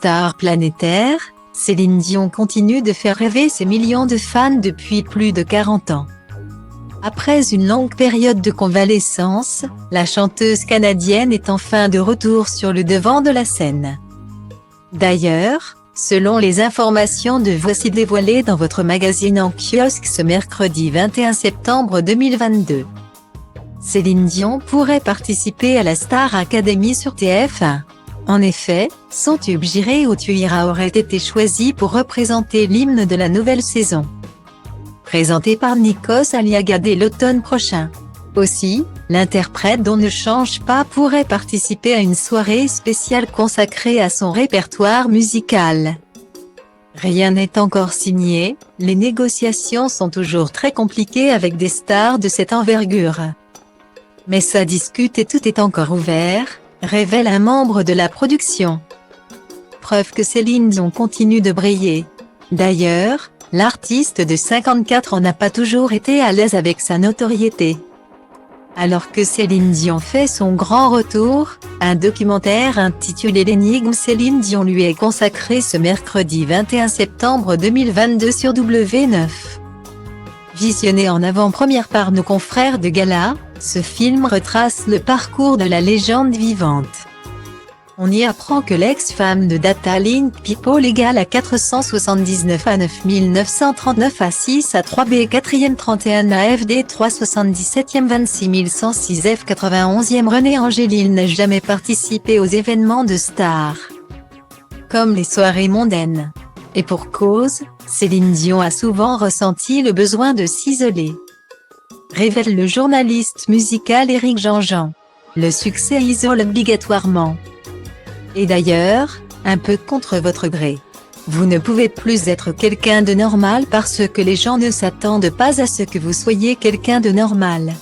star planétaire, Céline Dion continue de faire rêver ses millions de fans depuis plus de 40 ans. Après une longue période de convalescence, la chanteuse canadienne est enfin de retour sur le devant de la scène. D'ailleurs, selon les informations de Voici dévoilées dans votre magazine en kiosque ce mercredi 21 septembre 2022, Céline Dion pourrait participer à la Star Academy sur TF1. En effet, son tube J'irai où tu iras aurait été choisi pour représenter l'hymne de la nouvelle saison, présenté par Nikos Aliaga dès l'automne prochain. Aussi, l'interprète dont ne change pas pourrait participer à une soirée spéciale consacrée à son répertoire musical. Rien n'est encore signé, les négociations sont toujours très compliquées avec des stars de cette envergure. Mais ça discute et tout est encore ouvert, révèle un membre de la production. Preuve que Céline Dion continue de briller. D'ailleurs, l'artiste de 54 ans n'a pas toujours été à l'aise avec sa notoriété. Alors que Céline Dion fait son grand retour, un documentaire intitulé L'énigme Céline Dion lui est consacré ce mercredi 21 septembre 2022 sur W9. Visionné en avant-première par nos confrères de Gala, ce film retrace le parcours de la légende vivante. On y apprend que l'ex-femme de Data Link People égale à 479 à 9939 à 6 à 3B 4e 31 AFD 377e 26106 F 91e René Angélil n'a jamais participé aux événements de stars, comme les soirées mondaines. Et pour cause, Céline Dion a souvent ressenti le besoin de s'isoler, révèle le journaliste musical Éric Jean-Jean. Le succès isole obligatoirement. Et d'ailleurs, un peu contre votre gré. Vous ne pouvez plus être quelqu'un de normal parce que les gens ne s'attendent pas à ce que vous soyez quelqu'un de normal.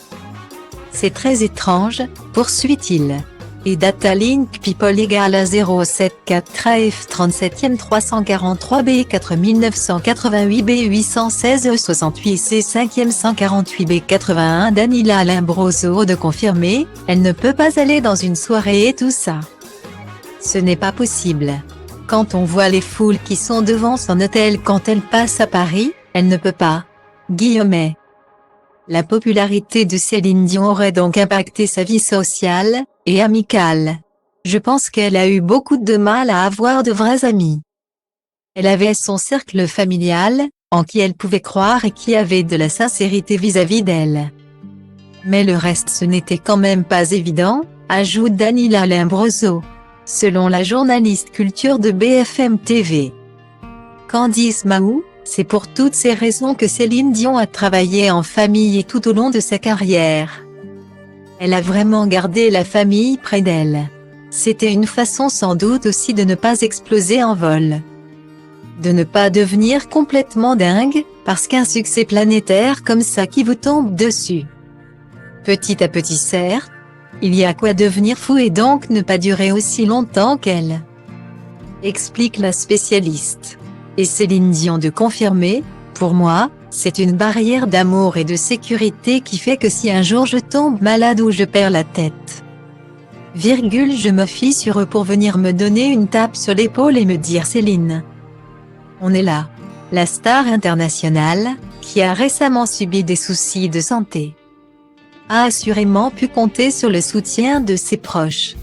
C'est très étrange, poursuit-il. Et Data Link People égale à 074 AF 37e 343 B 4988 B 816 E 68 C 5e 148 B 81 Danila Alain Broso de confirmer, elle ne peut pas aller dans une soirée et tout ça. Ce n'est pas possible. Quand on voit les foules qui sont devant son hôtel quand elle passe à Paris, elle ne peut pas. Guillemets. La popularité de Céline Dion aurait donc impacté sa vie sociale et amicale. Je pense qu'elle a eu beaucoup de mal à avoir de vrais amis. Elle avait son cercle familial, en qui elle pouvait croire et qui avait de la sincérité vis-à-vis d'elle. Mais le reste ce n'était quand même pas évident, ajoute Danila Alain Broso, selon la journaliste culture de BFM TV. Candice Mahou, c'est pour toutes ces raisons que Céline Dion a travaillé en famille et tout au long de sa carrière. Elle a vraiment gardé la famille près d'elle. C'était une façon sans doute aussi de ne pas exploser en vol. De ne pas devenir complètement dingue, parce qu'un succès planétaire comme ça qui vous tombe dessus. Petit à petit certes, il y a quoi devenir fou et donc ne pas durer aussi longtemps qu'elle, explique la spécialiste. Et Céline Dion de confirmer, pour moi, c'est une barrière d'amour et de sécurité qui fait que si un jour je tombe malade ou je perds la tête, je me fie sur eux pour venir me donner une tape sur l'épaule et me dire Céline, on est là. La star internationale, qui a récemment subi des soucis de santé, a assurément pu compter sur le soutien de ses proches.